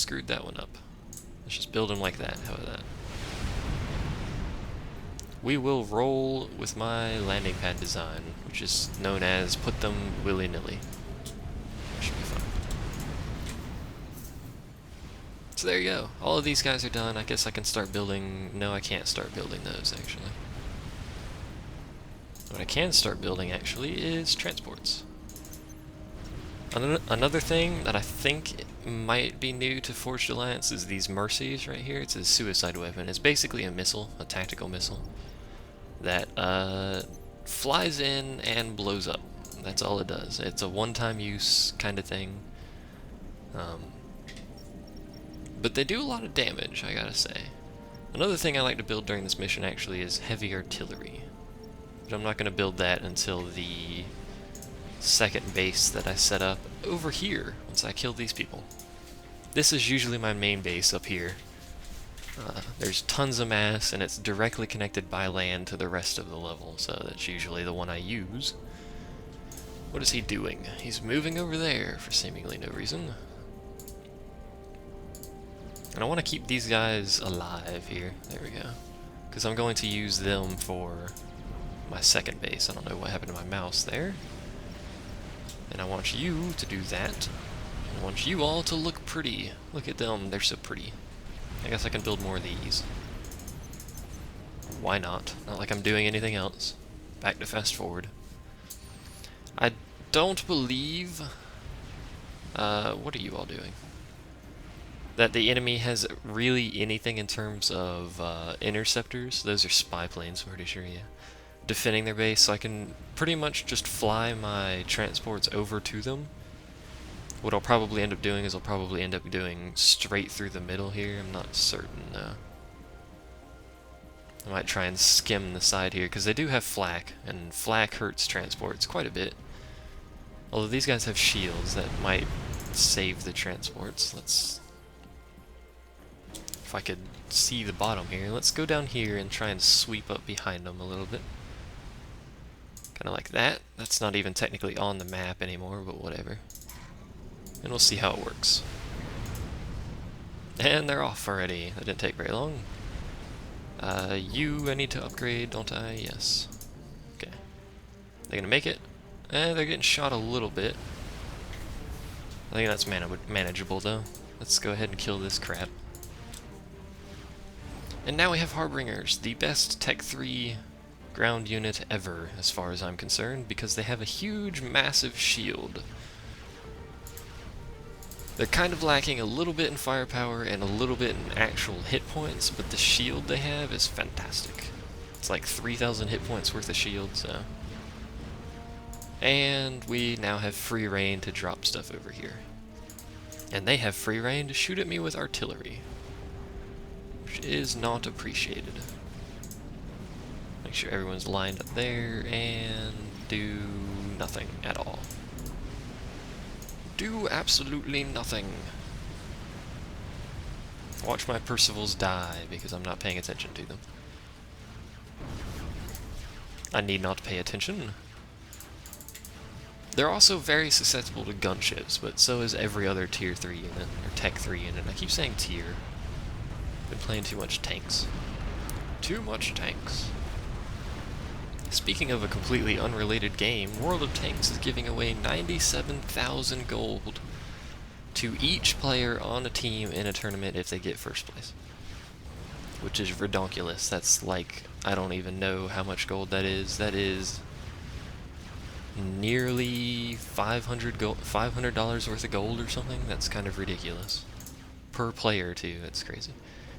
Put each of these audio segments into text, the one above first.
screwed that one up. Let's just build them like that. How about that? We will roll with my landing pad design, which is known as put them willy-nilly. Should be fun. So there you go. All of these guys are done. I guess I can start building... No, I can't start building those, actually. What I can start building, actually, is transports. Another thing that I think might be new to Forged Alliance is these Mercies right here. It's a suicide weapon. It's basically a missile, a tactical missile, that flies in and blows up. That's all it does. It's a one-time use kind of thing. But they do a lot of damage, I gotta say. Another thing I like to build during this mission actually is heavy artillery. But I'm not going to build that until the second base that I set up over here, once I kill these people. This is usually my main base up here. There's tons of mass, and it's directly connected by land to the rest of the level, so that's usually the one I use. What is he doing? He's moving over there for seemingly no reason. And I want to keep these guys alive here. There we go. Because I'm going to use them for my second base. I don't know what happened to my mouse there. And I want you to do that. I want you all to look pretty. Look at them, they're so pretty. I guess I can build more of these. Why not? Not like I'm doing anything else. Back to fast forward. I don't believe... what are you all doing? That the enemy has really anything in terms of interceptors. Those are spy planes, I'm pretty sure, yeah. Defending their base, so I can pretty much just fly my transports over to them. What I'll probably end up doing is I'll probably end up doing straight through the middle here. I'm not certain, though. I might try and skim the side here, because they do have flak, and flak hurts transports quite a bit. Although these guys have shields that might save the transports. Let's... If I could see the bottom here, let's go down here and try and sweep up behind them a little bit. Kind of like that. That's not even technically on the map anymore, but whatever. And we'll see how it works. And they're off already. That didn't take very long. I need to upgrade, don't I? Yes. Okay. They're gonna make it. They're getting shot a little bit. I think that's manageable, though. Let's go ahead and kill this crap. And now we have Harbingers, the best Tech 3 ground unit ever, as far as I'm concerned, because they have a huge, massive shield. They're kind of lacking a little bit in firepower and a little bit in actual hit points, but the shield they have is fantastic. It's like 3,000 hit points worth of shield, so... And we now have free reign to drop stuff over here. And they have free reign to shoot at me with artillery, which is not appreciated. Make sure everyone's lined up there, and do nothing at all. Do absolutely nothing. Watch my Percivals die, because I'm not paying attention to them. I need not pay attention. They're also very susceptible to gunships, but so is every other Tier 3 unit, or Tech 3 unit. I keep saying tier. Been playing too much tanks. Too much tanks. Speaking of a completely unrelated game, World of Tanks is giving away 97,000 gold to each player on a team in a tournament if they get first place. Which is redonkulous. That's like, I don't even know how much gold that is. That is nearly $500 worth of gold or something. That's kind of ridiculous. Per player, too. That's crazy.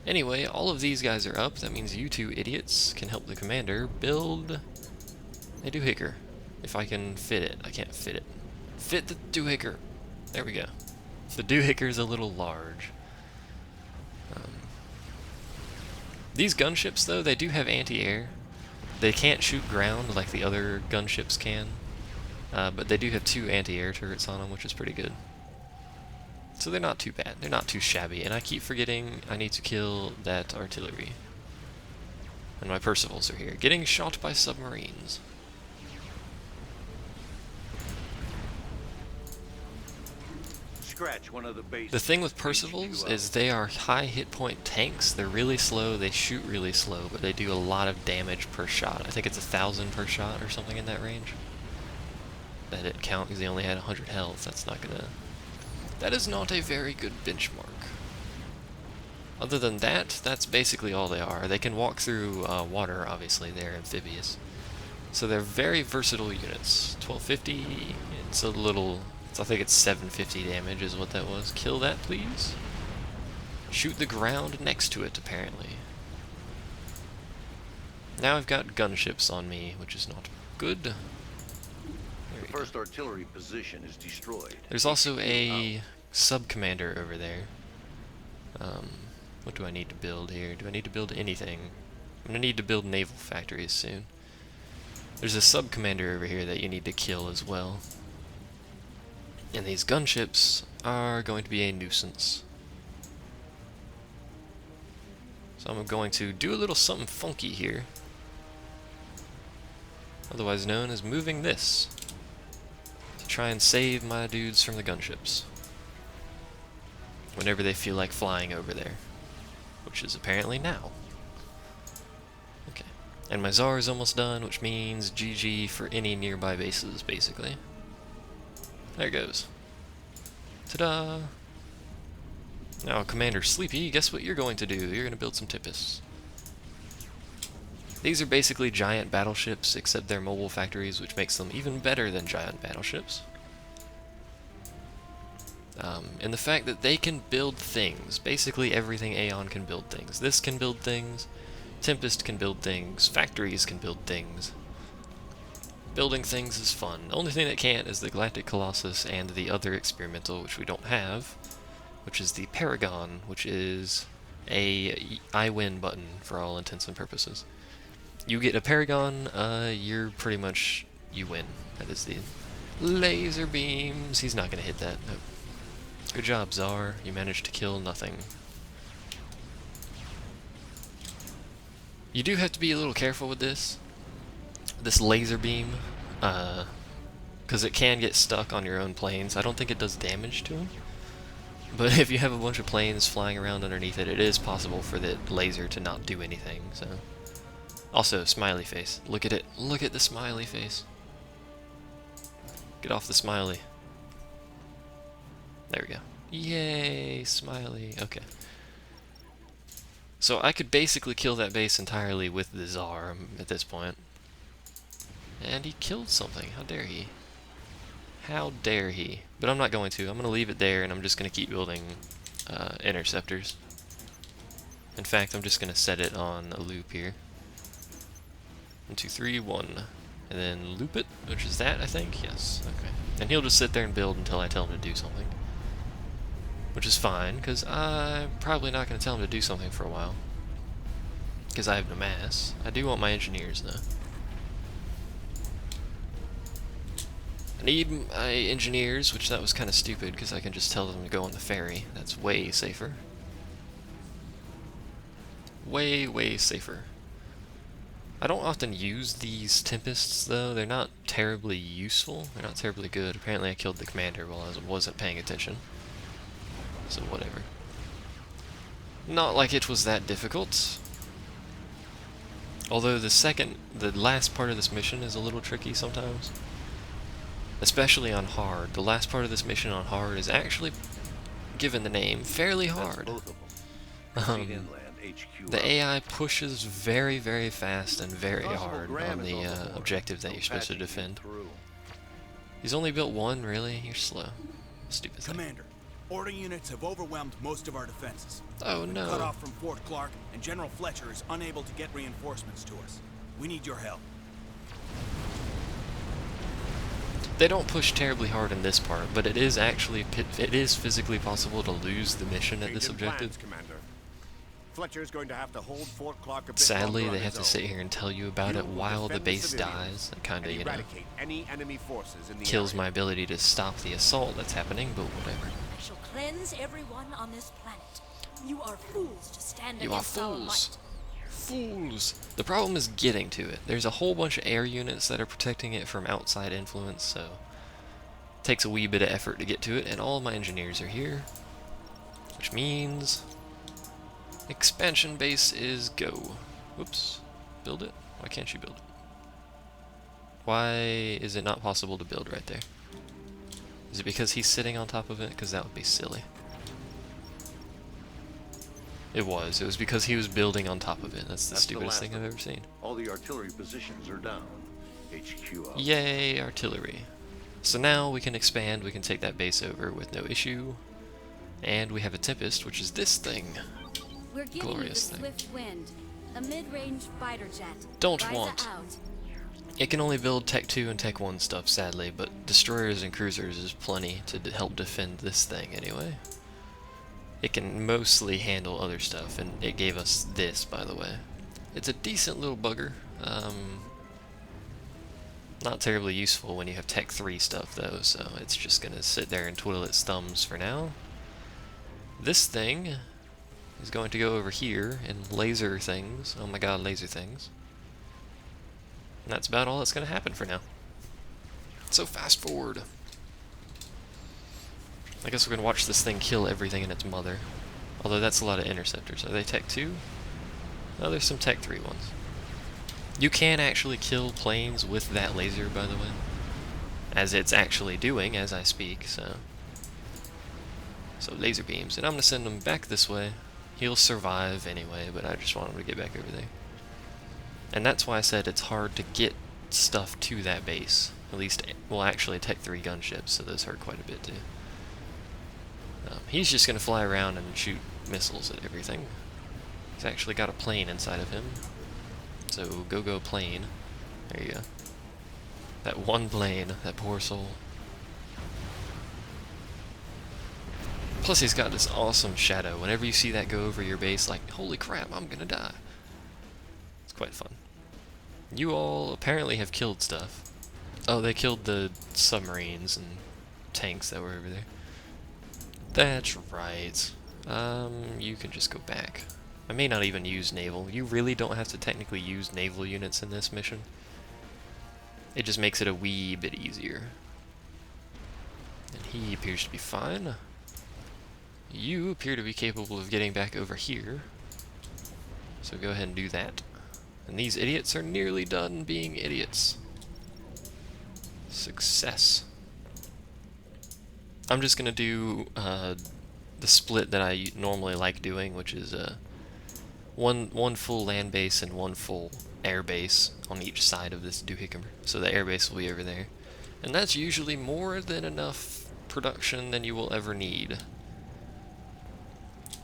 Anyway, all of these guys are up. That means you two idiots can help the commander build a doohickey. If I can fit it. I can't fit it. Fit the doohickey. There we go. The doohickey is a little large. These gunships, though, they do have anti-air. They can't shoot ground like the other gunships can. But they do have 2 anti-air turrets on them, which is pretty good. So they're not too bad. They're not too shabby. And I keep forgetting I need to kill that artillery. And my Percivals are here, getting shot by submarines. scratch one of the bases. The thing with Percivals is they are high hit point tanks. They're really slow, they shoot really slow, but they do a lot of damage per shot. I think it's 1,000 per shot or something in that range. That didn't count because they only had 100 health. That is not a very good benchmark. Other than that, that's basically all they are. They can walk through water, obviously, they're amphibious. So they're very versatile units. 1250, it's a little... I think it's 750 damage is what that was. Kill that, please. Shoot the ground next to it, apparently. Now I've got gunships on me, which is not good. There The first artillery position is destroyed. There's also a sub-commander over there. What do I need to build here? Do I need to build anything? I'm gonna need to build naval factories soon. There's a sub-commander over here that you need to kill as well. And these gunships are going to be a nuisance. So I'm going to do a little something funky here. Otherwise known as moving this. To try and save my dudes from the gunships. Whenever they feel like flying over there. Which is apparently now. Okay. And my Tsar is almost done, which means GG for any nearby bases, basically. There it goes. Ta-da! Now, Commander Sleepy, guess what you're going to do? You're going to build some Tempests. These are basically giant battleships, except they're mobile factories, which makes them even better than giant battleships. And the fact that they can build things. Basically everything Aeon can build things. This can build things, Tempest can build things, factories can build things. Building things is fun. The only thing that can't is the Galactic Colossus and the other experimental, which we don't have, which is the Paragon, which is a I win button for all intents and purposes. You get a Paragon, you're pretty much, you win. That is the laser beams. He's not going to hit that. No. Good job, Tsar. You managed to kill nothing. You do have to be a little careful with this laser beam, because it can get stuck on your own planes. I don't think it does damage to them, but if you have a bunch of planes flying around underneath it, it is possible for the laser to not do anything. So, also, smiley face. Look at it. Look at the smiley face. Get off the smiley. There we go. Yay, smiley. Okay. So I could basically kill that base entirely with the Tsar at this point. And he killed something. How dare he? How dare he? But I'm not going to. I'm going to leave it there, and I'm just going to keep building interceptors. In fact, I'm just going to set it on a loop here. 1, 2, 3, 1. And then loop it, which is that, I think? Yes. Okay. And he'll just sit there and build until I tell him to do something. Which is fine, because I'm probably not going to tell him to do something for a while. Because I have no mass. I do want my engineers, though. I need my engineers, which that was kind of stupid, because I can just tell them to go on the ferry. That's way safer. Way, way safer. I don't often use these Tempests, though. They're not terribly useful. They're not terribly good. Apparently I killed the commander while I wasn't paying attention. So whatever. Not like it was that difficult. Although the last part of this mission is a little tricky sometimes. Especially on hard. The last part of this mission on hard is actually, given the name, fairly hard. The AI pushes very, very fast and very hard on the objective that you're supposed to defend. He's only built one, really? You're slow. Stupid thing. Commander, order units have overwhelmed most of our defenses. Oh We've no. cut off from Fort Clark, and General Fletcher is unable to get reinforcements to us. We need your help. They don't push terribly hard in this part, but it is actually physically possible to lose the mission at this objective. Fletcher's going to have to hold Fort Clark a bit Sadly, longer they on have his to sit own. here and tell you about it while the base dies. It kind of, you know, Eradicate any enemy forces in the kills area. my ability to stop the assault that's happening, but whatever. I shall cleanse everyone on this planet. You are fools to stand You are against our fools. might. Fools. The problem is getting to it. There's a whole bunch of air units that are protecting it from outside influence, so Takes a wee bit of effort to get to it, and all of my engineers are here. Which means expansion base is go. Whoops. Build it? Why can't you build it? Why is it not possible to build right there? Is it because he's sitting on top of it? Because that would be silly. It was. It was because he was building on top of it. That's the stupidest thing I've ever seen. All the artillery positions are down. HQ up. Yay, artillery. So now we can expand, we can take that base over with no issue. And we have a Tempest, which is this thing. We're giving Glorious you the thing. Swift Wind, a mid-range fighter jet. Don't Ryza want. out. It can only build Tech 2 and Tech 1 stuff, sadly, but destroyers and cruisers is plenty to help defend this thing anyway. It can mostly handle other stuff, and it gave us this, by the way. It's a decent little bugger. Not terribly useful when you have Tech 3 stuff, though, so it's just gonna sit there and twiddle its thumbs for now. This thing is going to go over here and laser things. Oh my god, laser things. And that's about all that's going to happen for now. So fast forward. I guess we're going to watch this thing kill everything in its mother. Although that's a lot of interceptors. Are they Tech 2? Oh, there's some Tech 3 ones. You can actually kill planes with that laser, by the way. As it's actually doing as I speak, so laser beams. And I'm going to send him back this way. He'll survive anyway, but I just want him to get back over there. And that's why I said it's hard to get stuff to that base. At least, well, actually Tech 3 gunships, so those hurt quite a bit too. He's just going to fly around and shoot missiles at everything. He's actually got a plane inside of him. So, go plane. There you go. That one plane, that poor soul. Plus he's got this awesome shadow. Whenever you see that go over your base, like, holy crap, I'm gonna die. It's quite fun. You all apparently have killed stuff. Oh, they killed the submarines and tanks that were over there. That's right. You can just go back. I may not even use naval. You really don't have to technically use naval units in this mission. It just makes it a wee bit easier. And he appears to be fine. You appear to be capable of getting back over here. So go ahead and do that. And these idiots are nearly done being idiots. Success. I'm just gonna do the split that I normally like doing, which is one full land base and one full air base on each side of this doohickey. So the air base will be over there. And that's usually more than enough production than you will ever need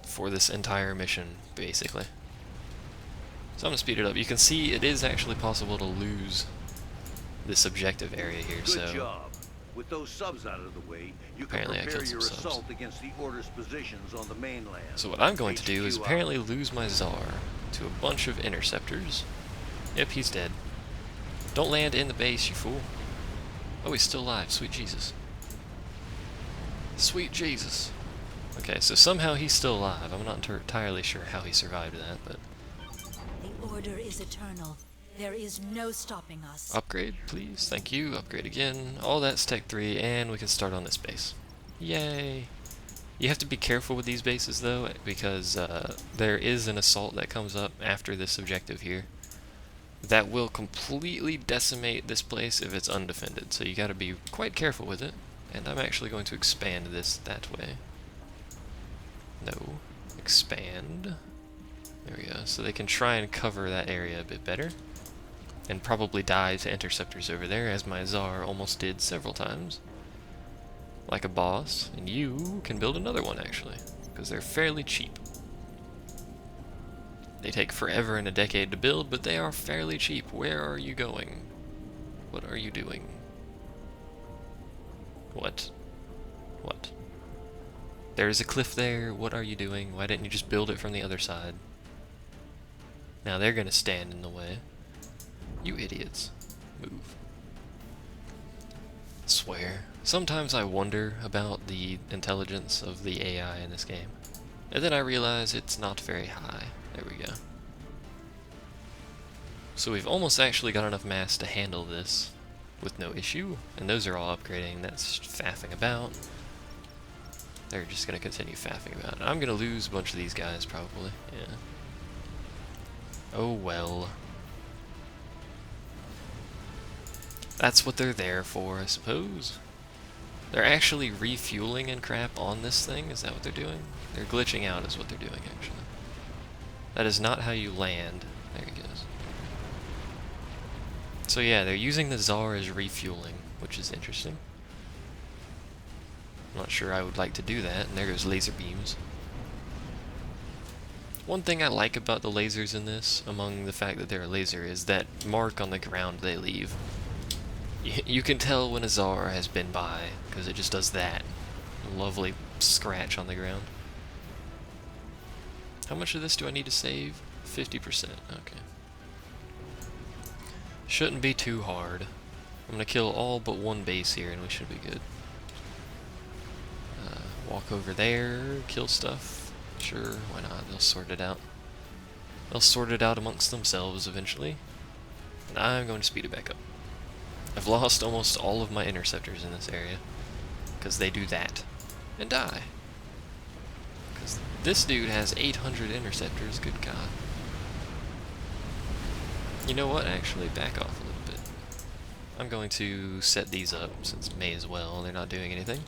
for this entire mission, basically. So I'm going to speed it up. You can see it is actually possible to lose this objective area here. Good job. With those subs out of the way, you can prepare your assault against the Order's positions on the mainland. So what I'm going to do is apparently lose my Tsar to a bunch of interceptors. Yep, he's dead. Don't land in the base, you fool. Oh, he's still alive. Sweet Jesus. Sweet Jesus. Okay, so somehow he's still alive. I'm not entirely sure how he survived that, but... The Order is eternal. There is no stopping us. Upgrade, please. Thank you. Upgrade again. All that's Tech 3, and we can start on this base. Yay! You have to be careful with these bases, though, because there is an assault that comes up after this objective here that will completely decimate this place if it's undefended. So you gotta be quite careful with it. And I'm actually going to expand this that way. No. Expand. There we go. So they can try and cover that area a bit better. And probably die to interceptors over there, as my Tsar almost did several times. Like a boss. And you can build another one, actually. Because they're fairly cheap. They take forever and a decade to build, but they are fairly cheap. Where are you going? What are you doing? What? What? There's a cliff there. What are you doing? Why didn't you just build it from the other side? Now they're gonna stand in the way. You idiots. Move. Swear. Sometimes I wonder about the intelligence of the AI in this game. And then I realize it's not very high. There we go. So we've almost actually got enough mass to handle this with no issue, and those are all upgrading. That's faffing about. They're just going to continue faffing about. I'm going to lose a bunch of these guys, probably. Yeah. Oh well. That's what they're there for, I suppose. They're actually refueling and crap on this thing? Is that what they're doing? They're glitching out is what they're doing, actually. That is not how you land. There he goes. So yeah, they're using the Tsar as refueling, which is interesting. I'm not sure I would like to do that, and there goes laser beams. One thing I like about the lasers in this, among the fact that they're a laser, is that mark on the ground they leave. You can tell when a Tsar has been by, because it just does that. Lovely scratch on the ground. How much of this do I need to save? 50%, okay. Shouldn't be too hard. I'm gonna kill all but one base here and we should be good. Walk over there, kill stuff. Sure, why not? They'll sort it out. They'll sort it out amongst themselves eventually. And I'm going to speed it back up. I've lost almost all of my interceptors in this area, because they do that, and die. Because this dude has 800 interceptors, good god. You know what, actually, back off a little bit. I'm going to set these up, since may as well, they're not doing anything.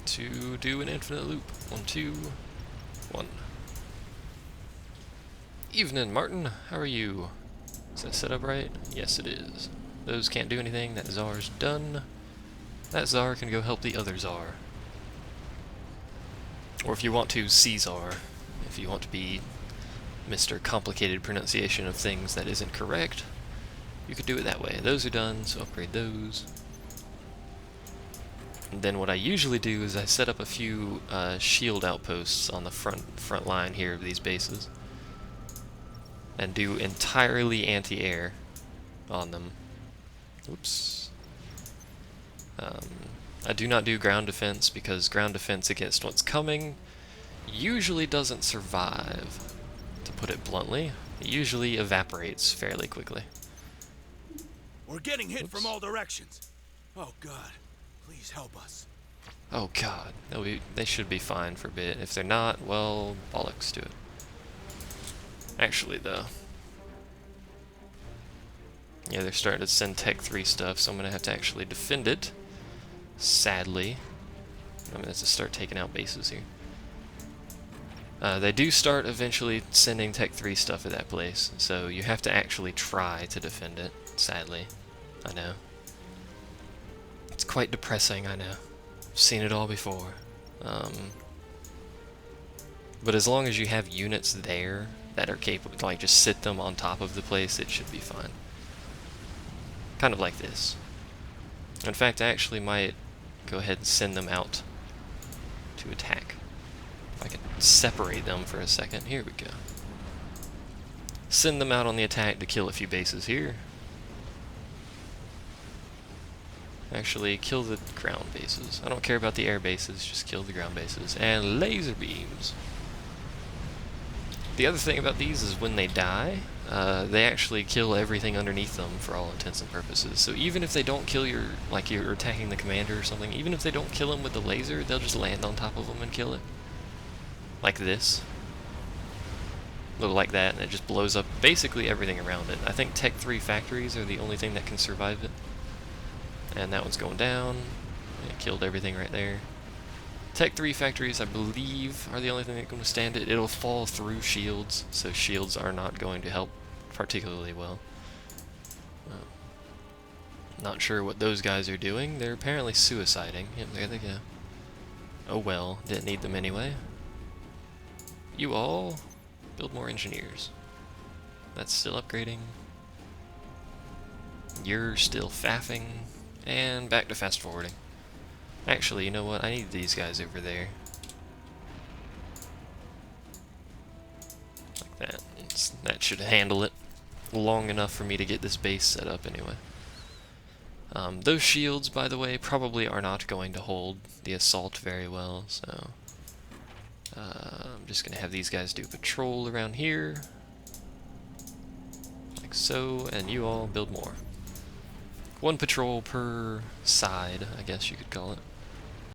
To do an infinite loop. 1, 2, 1. Evening, Martin. How are you? Is that set up right? Yes, it is. Those can't do anything. That Tsar's done. That Tsar can go help the other Tsar. Or if you want to, Caesar. If you want to be Mr. Complicated pronunciation of things that isn't correct, you could do it that way. Those are done, so upgrade those. And then what I usually do is I set up a few shield outposts on the front line here of these bases. And do entirely anti-air on them. Oops. I do not do ground defense because ground defense against what's coming usually doesn't survive, to put it bluntly. It usually evaporates fairly quickly. We're getting hit Oops. from all directions. Oh God, please help us. Oh god, they should be fine for a bit. If they're not, well, bollocks to it. Actually, though. Yeah, they're starting to send Tech 3 stuff, so I'm going to have to actually defend it. Sadly. I'm going to have to start taking out bases here. They do start eventually sending Tech 3 stuff at that place, so you have to actually try to defend it, sadly. I know. It's quite depressing, I know. I've seen it all before. But as long as you have units there that are capable, like just sit them on top of the place, it should be fine. Kind of like this. In fact, I actually might go ahead and send them out to attack. If I can separate them for a second. Here we go. Send them out on the attack to kill a few bases here. Actually, kill the ground bases. I don't care about the air bases, just kill the ground bases. And laser beams. The other thing about these is when they die, they actually kill everything underneath them for all intents and purposes. So even if they don't kill your, like you're attacking the commander or something, even if they don't kill him with the laser, they'll just land on top of him and kill it. Like this. A little like that, and it just blows up basically everything around it. I think Tech 3 factories are the only thing that can survive it. And that one's going down. It killed everything right there. Tech 3 factories, I believe, are the only thing that can withstand it. It'll fall through shields, so shields are not going to help particularly well. Not sure what those guys are doing. They're apparently suiciding. Yep, there they go. Oh well, didn't need them anyway. You all build more engineers. That's still upgrading. You're still faffing. And back to fast forwarding. Actually, you know what? I need these guys over there. Like that. That should handle it long enough for me to get this base set up anyway. Those shields, by the way, probably are not going to hold the assault very well, so I'm just going to have these guys do patrol around here. so, and you all build more. One patrol per side, I guess you could call it.